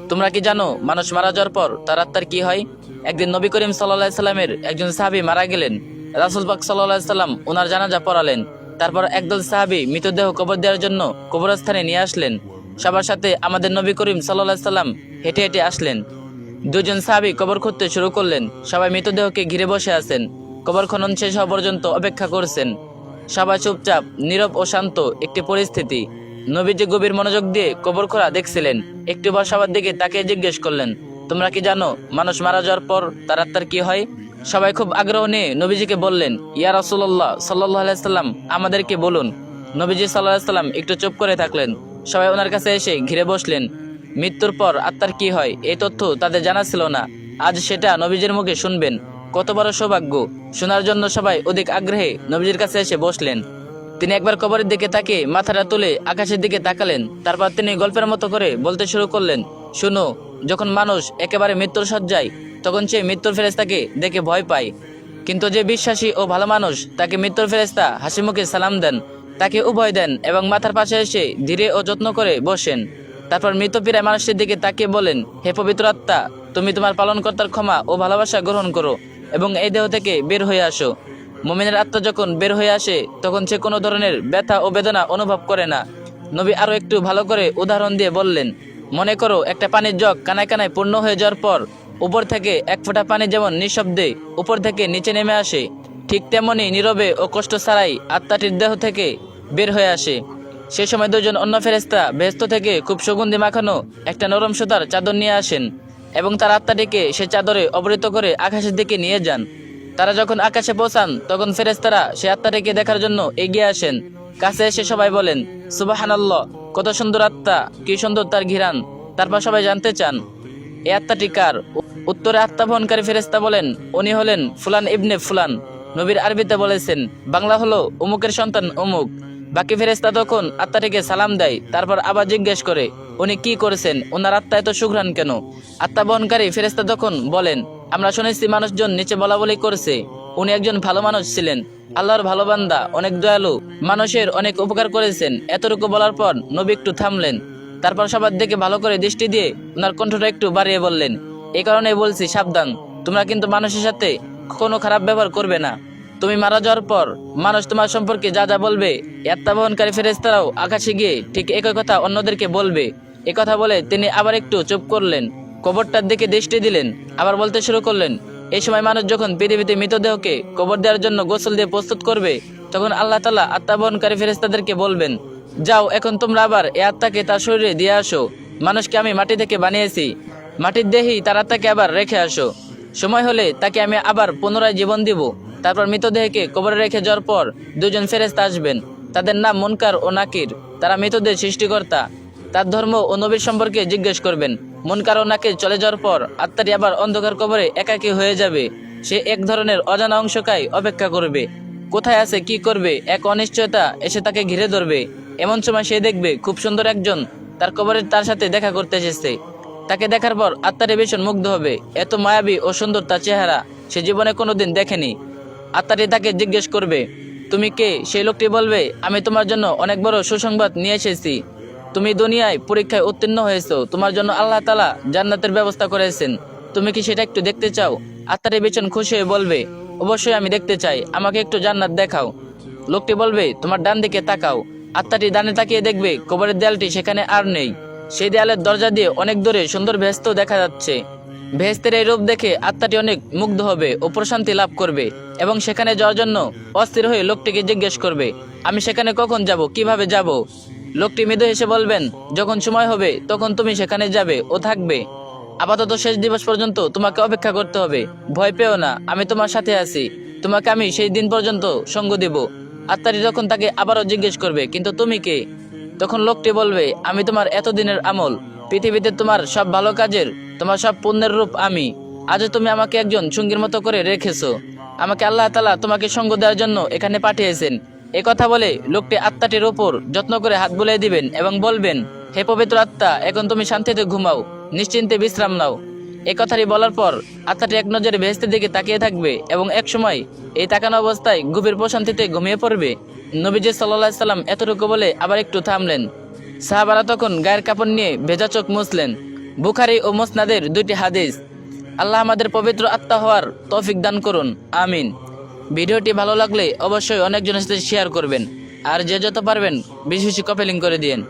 তোমরা কি জানো মানুষ মারা যাওয়ার পর তার আত্মার কি হয়? একদিন নবী করিম সাল্লাল্লাহু আলাইহি সাল্লামের একজন সাহাবী মারা গেলেন। রাসূল পাক সাল্লাল্লাহু আলাইহি সাল্লাম ওনার জানাজা পড়ালেন। তারপর একদল সাহাবী মৃতদেহ কবর দেওয়ার জন্য কবরস্থানে নিয়ে আসলেন। সবার সাথে আমাদের নবী করিম সাল্লাল্লাহু আলাইহি সাল্লাম হেঁটে হেঁটে আসলেন। দুজন সাহাবী কবর খুঁড়তে শুরু করলেন। সবাই মৃতদেহকে ঘিরে বসে আছেন। কবর খনন শেষ হওয়া পর্যন্ত অপেক্ষা করছেন। সবাই চুপচাপ, নীরব ও শান্ত একটি পরিস্থিতি। নবীজি গভীর মনোযোগ দিয়ে কবর খোঁড়া দেখছিলেন। একটু পর সবার দিকে তাকিয়ে জিজ্ঞেস করলেন, তোমরা কি জানো মানুষ মারা যাওয়ার পর তার আত্মার কি হয়? সবাই খুব আগ্রহ নিয়ে নবীজিকে বললেন, ইয়া রাসূলুল্লাহ সাল্লাল্লাহু আলাইহি সাল্লাম, আমাদেরকে বলুন। নবীজি সাল্লাল্লাহু আলাইহি সাল্লাম একটু চুপ করে থাকলেন। সবাই ওনার কাছে এসে ঘিরে বসলেন। মৃত্যুর পর আত্মার কি হয় এই তথ্য তাদের জানা ছিল না। আজ সেটা নবীজির মুখে শুনবেন। কত বড় সৌভাগ্য! শোনার জন্য সবাই অধিক আগ্রহে নবীজির কাছে এসে বসলেন। তিনি একবার কবরের দিকে তাকিয়ে মাথাটা তুলে আকাশের দিকে তাকালেন। তারপর তিনি গল্পের মতো করে বলতে শুরু করলেন, শুনো, যখন মানুষ একেবারে মৃত্যুর শয্যায়, তখন সে মৃত্যুর ফেরেশতাকে দেখে ভয় পায়। কিন্তু যে বিশ্বাসী ও ভালো মানুষ, তাকে মৃত্যুর ফেরেশতা হাসি মুখে সালাম দেন, তাকে উভয় দেন এবং মাথার পাশে এসে ধীরে ও যত্ন করে বসেন। তারপর মৃতপ্রায় মানুষটির দিকে তাকিয়ে বলেন, হে পবিত্র আত্মা, তুমি তোমার পালনকর্তার ক্ষমা ও ভালোবাসা গ্রহণ করো এবং এই দেহ থেকে বের হয়ে আসো। মুমিনের আত্মা যখন বের হয়ে আসে, তখন সে কোনো ধরনের ব্যথা ও বেদনা অনুভব করে না। নবী আরও একটু ভালো করে উদাহরণ দিয়ে বললেন, মনে করো একটা পানির জগ কানায় কানায় পূর্ণ হয়ে যাওয়ার পর উপর থেকে এক ফোঁটা পানি যেমন নিঃশব্দে উপর থেকে নিচে নেমে আসে, ঠিক তেমনি নীরবে ও কষ্ট ছাড়াই আত্মাটির দেহ থেকে বের হয়ে আসে। সে সময় দুজন অন্য ফেরেশতা বেহেশত থেকে খুব সুগন্ধি মাখানো একটা নরম সুতার চাদর নিয়ে আসেন এবং তার আত্মাটিকে সে চাদরে আবৃত করে আকাশের দিকে নিয়ে যান। তারা যখন আকাশে পৌঁছান, তখন ফেরেশতারা সে আত্মাটিকে দেখার জন্য এগিয়ে আসেন। কাছে এসে সবাই বলেন, সুবহানাল্লাহ, কত সুন্দর আত্মা, কি সুন্দর তার ঘিরান। তারপর সবাই জানতে চান, এই আত্মাটি কার? উত্তরে আত্মা বহনকারী ফেরেশতা বলেন, উনি হলেন ফুলান ইবনে ফুলান। নবীর আরবিতে বলেছেন, বাংলা হলো অমুকের সন্তান অমুক। বাকি ফেরেশতা তখন আত্মাটিকে সালাম দেয়। তারপর আবার জিজ্ঞেস করে, উনি কি করেছেন? ওনার আত্মা এত সুঘ্রাণ কেন? আত্মা বহনকারী ফেরেশতা তখন বলেন, আমরা শুনেছি মানুষজন নিচে বলা বলি করছে, উনি একজন ভালো মানুষ ছিলেন, আল্লাহর ভালো বান্দা, অনেক দয়ালু, মানুষের অনেক উপকার করেছেন। এতটুকু বলার পর নবী একটু থামলেন। তারপর সবার দিকে ভালো করে দৃষ্টি দিয়ে ওনার কণ্ঠটা একটু বাড়িয়ে বললেন, এই কারণে বলছি, সাবধান, তোমরা কিন্তু মানুষের সাথে কোনো খারাপ ব্যবহার করবে না। তুমি মারা যাওয়ার পর মানুষ তোমার সম্পর্কে যা যা বলবে, আত্মা বহনকারী ফেরেশতারাও আকাশে গিয়ে ঠিক একই কথা অন্যদেরকে বলবে। এ কথা বলে তিনি আবার একটু চুপ করলেন, কবরটার দিকে দৃষ্টি দিলেন, আবার বলতে শুরু করলেন, এই সময় মানুষ যখন পৃথিবীতে মৃতদেহকে কবর দেওয়ার জন্য গোসল দিয়ে প্রস্তুত করবে, তখন আল্লাহ তাআলা আত্মা বহনকারী ফেরেশতাদেরকে বলবেন, যাও, এখন তোমরা আবার এই আত্মাকে তার শরীরে দিয়ে আসো। মানুষকে আমি মাটি থেকে বানিয়েছি, মাটির দেহেই তার আত্মাকে আবার রেখে আসো। সময় হলে তাকে আমি আবার পুনরায় জীবন দিব। তারপর মৃতদেহকে কবরে রেখে যাওয়ার পর দুজন ফেরেশতা আসবেন। তাদের নাম মুনকার ও নাকির। তারা মৃতদের সৃষ্টিকর্তা, তার ধর্ম ও নবীর সম্পর্কে জিজ্ঞেস করবেন। মুনকার ও নাকির চলে যাওয়ার পর আত্মাটি আবার অন্ধকার কবরে একাকী হয়ে যাবে। সে এক ধরনের অজানা অংশকায় অপেক্ষা করবে। কোথায় আছে, কি করবে, এক অনিশ্চয়তা এসে তাকে ঘিরে ধরবে। এমন সময় সে দেখবে খুব সুন্দর একজন তার কবরে তার সাথে দেখা করতে এসেছে। তাকে দেখার পর আত্মাটি ভীষণ মুগ্ধ হবে। এত মায়াবী ও সুন্দর তার চেহারা সে জীবনে কোনোদিন দেখেনি। আত্মাটি তাকে জিজ্ঞেস করবে, তুমি কে? সেই লোকটি বলবে, আমি তোমার জন্য অনেক বড় সুসংবাদ নিয়ে এসেছি। তুমি দুনিয়ায় পরীক্ষায় উত্তীর্ণ হয়েছো, তোমার জন্য আল্লাহ তাআলা জান্নাতের ব্যবস্থা করেছেন। তুমি কি সেটা একটু দেখতে চাও? আত্মাটি ভীষণ খুশি হয়ে বলবে, অবশ্যই আমি দেখতে চাই, আমাকে একটু জান্নাত দেখাও। লোকটি বলবে, তোমার ডান দিকে তাকাও। আত্মাটি ডানে তাকিয়ে দেখবে কবরের দেয়ালটি সেখানে আর নেই। সেই দেয়ালের দরজা দিয়ে অনেক দূরে সুন্দর বেহেশত দেখা যাচ্ছে। বেহেশতের এই রূপ দেখে আত্মাটি অনেক মুগ্ধ হবে ও প্রশান্তি লাভ করবে এবং সেখানে যাওয়ার জন্য অস্থির হয়ে লোকটিকে জিজ্ঞেস করবে, আমি সেখানে কখন যাব, কিভাবে যাব? লোকটি মৃদু হেসে বলবেন, যখন সময় হবে তখন তুমি সেখানে যাবে ও থাকবে। আপাতত শেষ দিবস পর্যন্ত তোমাকে অপেক্ষা করতে হবে। ভয় পেও না, আমি তোমার সাথে আছি। তোমাকে আমি সেই দিন পর্যন্ত সঙ্গ দেব। আত্মাটি তখন তাকে আবারও জিজ্ঞেস করবে, কিন্তু তুমি কে? তখন লোকটি বলবে, আমি তোমার এতদিনের আমল, পৃথিবীতে তোমার সব ভালো কাজের, তোমার সব পুণ্যের রূপ আমি। আজও তুমি আমাকে একজন সঙ্গীর মতো করে রেখেছো। আমাকে আল্লাহ তাআলা তোমাকে সঙ্গ দেওয়ার জন্য এখানে পাঠিয়েছেন। এ কথা বলে লোকটি আত্মাটির ওপর যত্ন করে হাত বুলিয়ে দিবেন এবং বলবেন, হে পবিত্র আত্মা, এখন তুমি শান্তিতে ঘুমাও, নিশ্চিন্তে বিশ্রাম নাও। এ কথাটি বলার পর আত্মাটি এক নজরে বেহেশতের দিকে তাকিয়ে থাকবে এবং এক সময় এই তাকানো অবস্থায় গভীর প্রশান্তিতে ঘুমিয়ে পড়বে। নবীজি সাল্লাল্লাহু আলাইহি সাল্লাম এতটুকু বলে আবার একটু থামলেন। সাহাবারা তখন গায়ের কাপড় নিয়ে ভেজা চোখ মুছলেন। বুখারী ও মুসনাদের 2টি হাদিস। আল্লাহ আমাদের পবিত্র আত্মা হওয়ার তৌফিক দান করুন, আমিন। ভিডিওটি ভালো লাগলে অবশ্যই অনেকজনের সাথে শেয়ার করবেন, আর যে যত পারবেন বেশি বেশি কপি লিঙ্ক করে দিয়েন।